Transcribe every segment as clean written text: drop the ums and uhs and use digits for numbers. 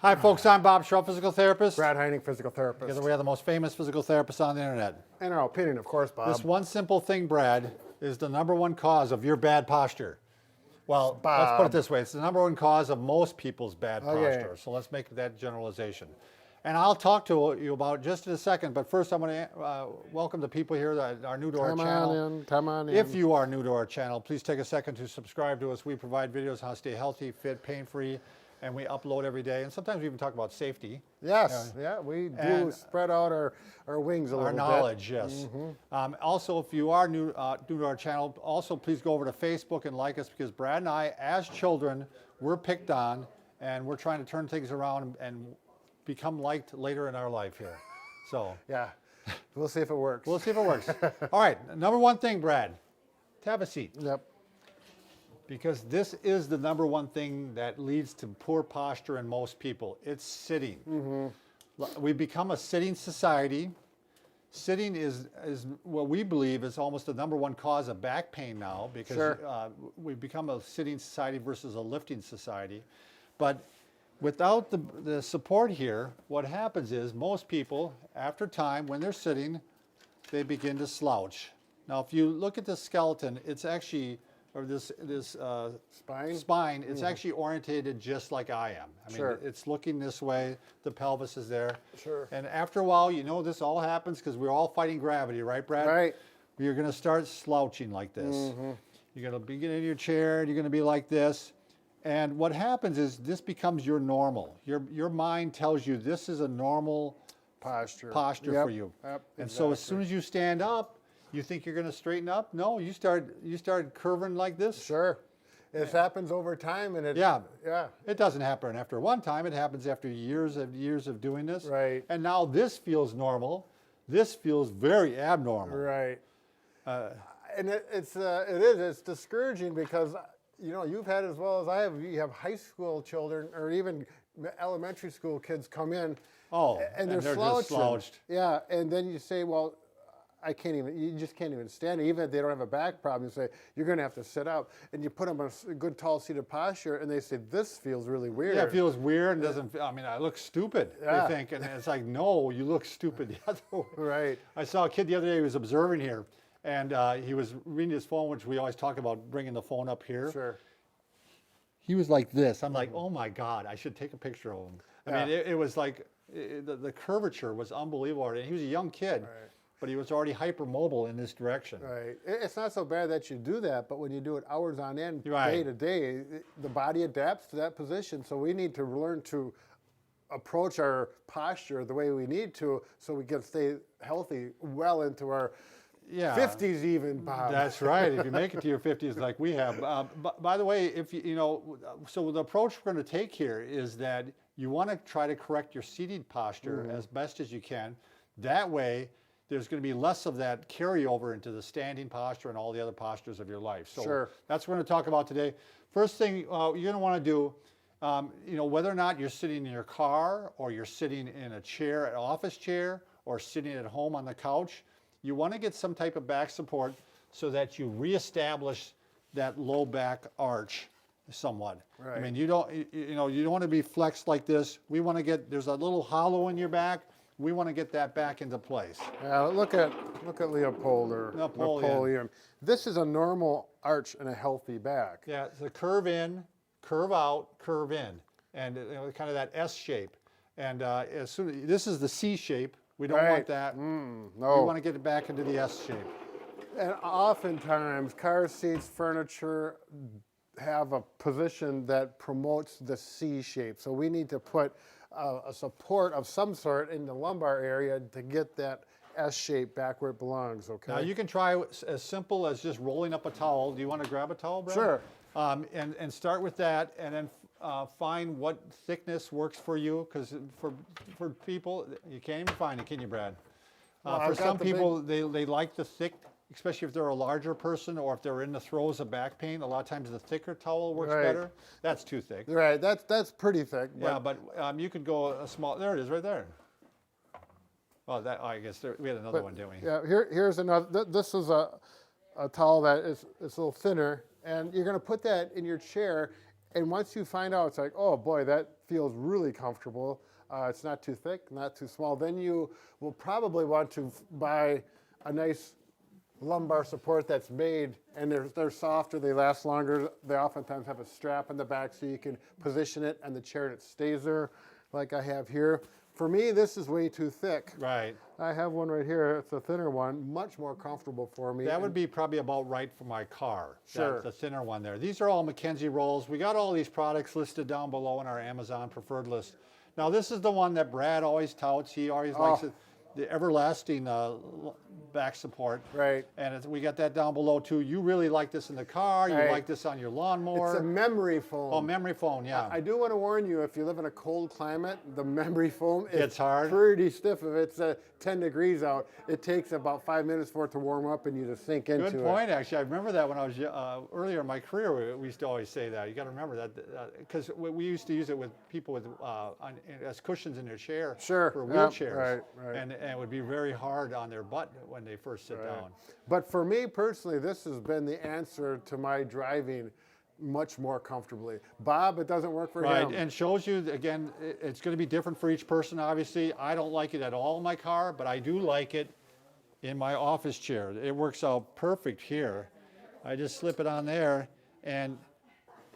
Hi, folks. I'm Bob Schrupp, physical therapist. Brad Heineck, physical therapist. Together we are the most famous physical therapists on the internet. In our opinion, of course, Bob. This one simple thing, Brad, is the #1 cause of your bad posture. Well, let's put it this way. It's the #1 cause of most people's bad posture. So let's make that generalization. And I'll talk to you about just in a second, but first I'm going to welcome the people here that are new to our channel. Come on in. If you are new to our channel, please take a second to subscribe to us. We provide videos on how to stay healthy, fit, pain-free, and we upload every day. And sometimes we even talk about safety. Yes, we do spread out our wings a little bit. Our knowledge, yes. Also, if you are new to our channel, also please go over to Facebook and like us, because Brad and I, as children, we're picked on, and we're trying to turn things around and become liked later in our life here. So yeah, we'll see if it works. We'll see if it works. All right, #1 thing, Brad, have a seat. Yep. Because this is the #1 thing that leads to poor posture in most people. It's sitting. We've become a sitting society. Sitting is what we believe is almost the #1 cause of back pain now, because we've become a sitting society versus a lifting society. But without the support here, what happens is most people, after time, when they're sitting, they begin to slouch. Now, if you look at the skeleton, it's actually, or this spine, it's actually orientated just like I am. I mean, it's looking this way, the pelvis is there. And after a while, you know this all happens because we're all fighting gravity, right, Brad? Right. You're going to start slouching like this. You're going to begin in your chair, and you're going to be like this. And what happens is this becomes your normal. Your mind tells you this is a normal posture for you. And so as soon as you stand up, you think you're going to straighten up. No, you start curving like this. Sure. It happens over time, and it it doesn't happen after one time. It happens after years of doing this. Right. And now this feels normal. This feels very abnormal. Right. And it's discouraging because, you know, you've had as well as I have. You have high school children or even elementary school kids come in. And they're just slouched. Yeah, and then you say, well, you just can't even stand it. Even if they don't have a back problem, you say, you're going to have to sit up. And you put them in a good tall seated posture, and they say, this feels really weird. Yeah, it feels weird and doesn't, I mean, I look stupid, they think. And it's like, no, you look stupid the other way. Right. I saw a kid the other day who was observing here, and he was reading his phone, which we always talk about bringing the phone up here. Sure. He was like this. I'm like, oh my God, I should take a picture of him. I mean, it was like, the curvature was unbelievable. And he was a young kid. Right. But he was already hypermobile in this direction. Right. It's not so bad that you do that, but when you do it hours on end, Right. day to day, the body adapts to that position. So we need to learn to approach our posture the way we need to, so we can stay healthy well into our 50s even, Bob. That's right. If you make it to your 50s like we have. By the way, if so the approach we're going to take here is that you want to try to correct your seated posture as best as you can. That way, there's going to be less of that carryover into the standing posture and all the other postures of your life. So that's what we're going to talk about today. First thing you're going to want to do, whether or not you're sitting in your car or you're sitting in a chair, an office chair, or sitting at home on the couch, you want to get some type of back support so that you reestablish that low back arch somewhat. Right. I mean, you don't want to be flexed like this. We want to get, there's a little hollow in your back. We want to get that back into place. Yeah, look at Leopold or Napoleon. This is a normal arch and a healthy back. Yeah, it's a curve in, curve out, curve in, and kind of that S shape. And this is the C shape. We don't want that. No. We want to get it back into the S shape. And oftentimes, car seats, furniture have a position that promotes the C shape. So we need to put a support of some sort in the lumbar area to get that S shape back where it belongs, okay? Now you can try as simple as just rolling up a towel. Do you want to grab a towel, Brad? Sure. And start with that, and then find what thickness works for you, because for people, you can't even find it, can you, Brad? For some people, they like the thick, especially if they're a larger person or if they're in the throes of back pain. A lot of times the thicker towel works better. That's too thick. Right, that's pretty thick. Yeah, but you could go a small, there it is right there. Well, I guess we had another one, didn't we? Yeah, here's another, this is a towel that is a little thinner, and you're going to put that in your chair, And once you find out, it's like, oh boy, that feels really comfortable. It's not too thick, not too small. Then you will probably want to buy a nice lumbar support that's made, and they're softer, they last longer. They oftentimes have a strap in the back so you can position it on the chair and it stays there like I have here. For me, this is way too thick. Right. I have one right here. It's a thinner one, much more comfortable for me. That would be probably about right for my car. Sure. The thinner one there. These are all McKenzie rolls. We got all these products listed down below in our Amazon preferred list. Now this is the one that Brad always touts. He always likes it, the everlasting back support. Right. And we got that down below too. You really like this in the car. You Right. like this on your lawnmower. It's a memory foam. Oh, memory foam, yeah. I do want to warn you, if you live in a cold climate, the memory foam is It's hard. pretty stiff. If it's 10 degrees out, it takes about 5 minutes for it to warm up and you to sink into it. Good point, actually. I remember that when I was earlier in my career. We used to always say that. You got to remember that because we used to use it with people with as cushions in their chair Sure. for Yep. wheelchairs, Right. and it would be very hard on their butt when they first sit down. But for me personally, this has been the answer to my driving much more comfortably. Bob, it doesn't work for Right, him. and shows you again. It's going to be different for each person. Obviously, I don't like it at all in my car, but I do like it in my office chair. It works out perfect here. I just slip it on there, and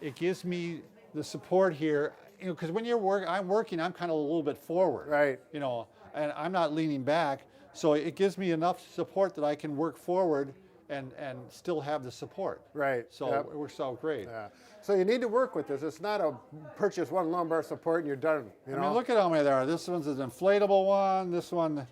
it gives me the support here. You know, because when I'm working, I'm kind of a little bit forward. Right. You know, and I'm not leaning back, so it gives me enough support that I can work forward and still have the support. Right. So Yep. it works out great. Yeah. So you need to work with this. It's not a purchase one lumbar support and you're done. You I know? mean, look at how many there are. This one's an inflatable one. This one,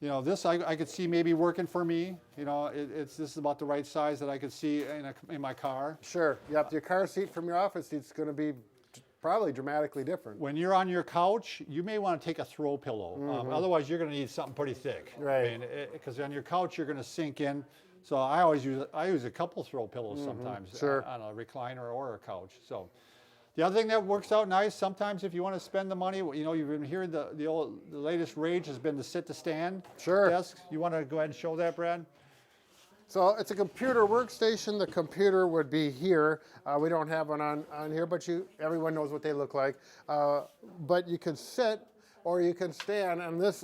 you know, this I could see maybe working for me. You know, this is about the right size that I could see in my car. Sure. Yep. Your car seat from your office seat's going to be probably dramatically different. When you're on your couch, you may want to take a throw pillow. Otherwise, you're going to need something pretty thick. Right. I mean, because on your couch, you're going to sink in. So I use a couple throw pillows sometimes Sure. on a recliner or a couch. So the other thing that works out nice, sometimes if you want to spend the money, you know, you've been hearing the latest rage has been the sit to stand Sure. desks. You want to go ahead and show that, Brad? So it's a computer workstation. The computer would be here. We don't have one on here, but everyone knows what they look like. But you can sit or you can stand, and this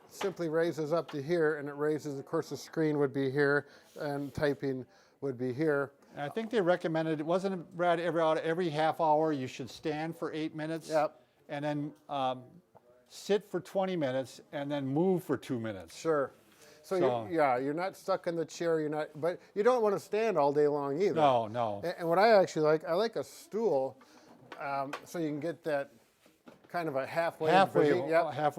simply raises up to here, and it raises, of course, the screen would be here, and typing would be here. And I think they recommended, it wasn't, Brad, every half hour you should stand for 8 minutes. Yep. And then sit for 20 minutes and then move for 2 minutes. Sure. So, So- you're not stuck in the chair. But you don't want to stand all day long either. No, no. And what I actually like, I like a stool, so you can get that kind of a halfway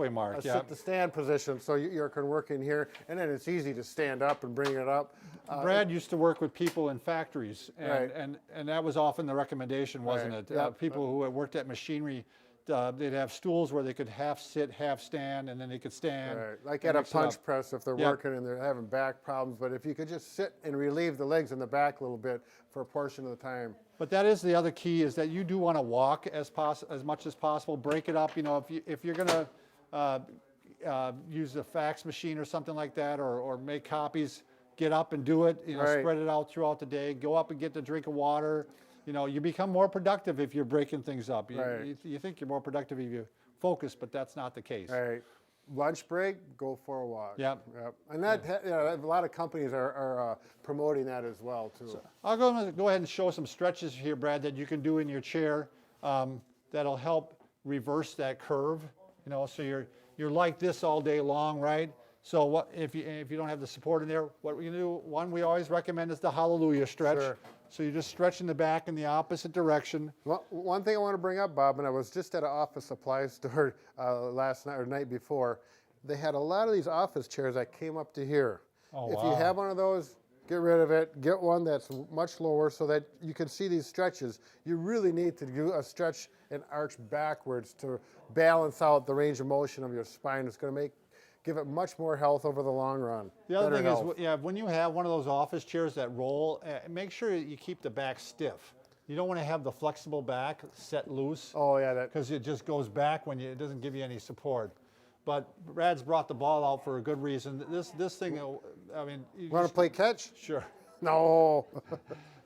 Mark, a yeah. sit to stand position, so you can work in here, and then it's easy to stand up and bring it up. Brad used to work with people in factories, and, Right. and that was often the recommendation, wasn't Right. it? Yep. People who had worked at machinery, they'd have stools where they could half sit, half stand, and then they could stand. Right. Like and at a mix it up. punch press if they're Yep. working and they're having back problems, but if you could just sit and relieve the legs in the back a little bit for a portion of the time. But that is the other key, is that you do want to walk as much as possible. Break it up. You know, if you're going to use a fax machine or something like that, or make copies, get up and do it. You know, Right. spread it out throughout the day. Go up and get a drink of water. You know, you become more productive if you're breaking things up. Right. You think you're more productive if you focus, but that's not the case. All right. Lunch break, go for a walk. Yep. And that, a lot of companies are promoting that as well, too. I'll go ahead and show some stretches here, Brad, that you can do in your chair that'll help reverse that curve. You know, so you're like this all day long, right? So what if you don't have the support in there? What we can do, one we always recommend is the hallelujah stretch. Sure. So you're just stretching the back in the opposite direction. Well, one thing I want to bring up, Bob, and I was just at an office supply store last night or night before. They had a lot of these office chairs that came up to here. Oh, If wow. you have one of those, get rid of it. Get one that's much lower so that you can see these stretches. You really need to do a stretch and arch backwards to balance out the range of motion of your spine. It's going to give it much more health over the long run. The other Better thing health. is, yeah, when you have one of those office chairs that roll, make sure you keep the back stiff. You don't want to have the flexible back set loose. Oh yeah, that. Because it just goes back when it doesn't give you any support. But Brad's brought the ball out for a good reason. This thing, I mean, Want to play catch? Sure. No.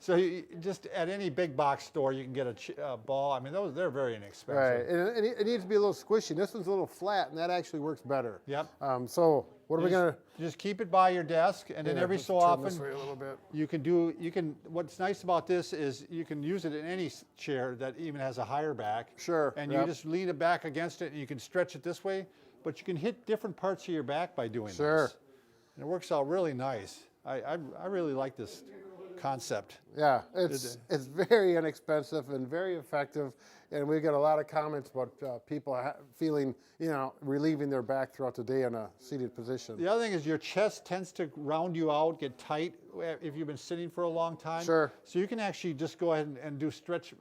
So you, just at any big box store, you can get a ball. I mean, they're very inexpensive. Right, and it needs to be a little squishy. This one's a little flat, and that actually works better. Yep. So what are we gonna? Just keep it by your desk, and then every let's so turn often this way a little bit. you can. What's nice about this is you can use it in any chair that even has a higher back. Sure. And you just lean it back against it, and you can stretch it this way. But you can hit different parts of your back by doing Sure. this. And it works out really nice. I really like this concept. Yeah, it's very inexpensive and very effective, and we get a lot of comments about people feeling, relieving their back throughout the day in a seated position. The other thing is your chest tends to round you out, get tight if you've been sitting for a long time. Sure. So you can actually just go ahead and do stretch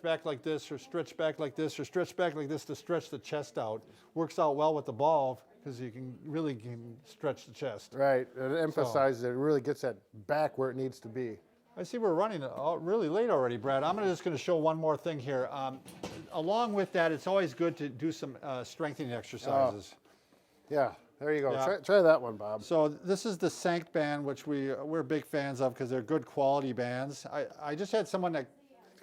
back like this, or stretch back like this, or stretch back like this to stretch the chest out. Works out well with the ball because you can really stretch the chest. Right, it emphasizes it really gets that back where it needs to be. I see we're running really late already, Brad. I'm just going to show one more thing here. Along with that, it's always good to do some strengthening exercises. Yeah, there you go. Yeah. Try that one, Bob. So this is the Sank band, which we're big fans of because they're good quality bands. I just had someone that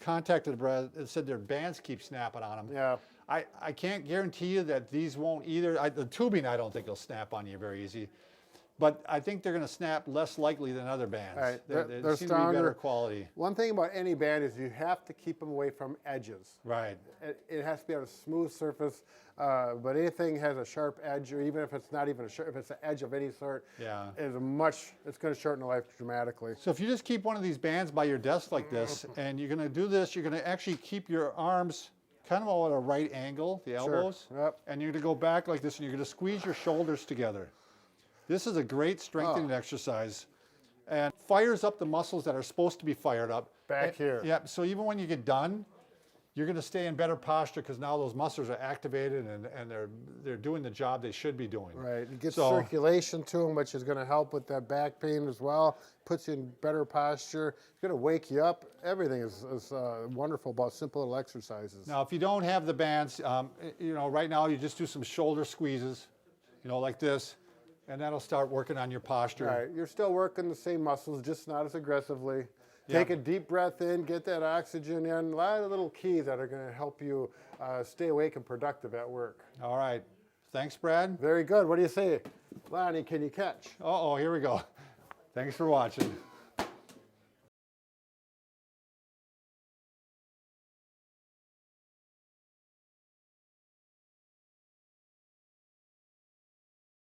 contacted Brad and said their bands keep snapping on them. Yeah. I can't guarantee you that these won't either. The tubing, I don't think will snap on you very easy. But I think they're going to snap less likely than other bands. Right. They They're seem stronger. to be better quality. One thing about any band is you have to keep them away from edges. Right. It has to be on a smooth surface, but anything has a sharp edge, or even if it's not even if it's an edge of any sort, Yeah. it's going to shorten the life dramatically. So if you just keep one of these bands by your desk like this, and you're going to do this, you're going to actually keep your arms kind of all at a right angle, the elbows, Yep. and you're going to go back like this, and you're going to squeeze your shoulders together. This is a great strengthening exercise, and fires up the muscles that are supposed to be fired up. Back here. Yeah, so even when you get done, you're going to stay in better posture because now those muscles are activated and they're doing the job they should be doing. Right. It gets So- circulation to them, which is going to help with that back pain as well. Puts you in better posture. It's going to wake you up. Everything is wonderful about simple little exercises. Now, if you don't have the bands, right now you just do some shoulder squeezes, like this, and that'll start working on your posture. Right. You're still working the same muscles, just not as aggressively. Yeah. Take a deep breath in, get that oxygen in. A lot of little keys that are going to help you stay awake and productive at work. All right. Thanks, Brad. Very good. What do you say? Lonnie, can you catch? Uh-oh, here we go. Thanks for watching.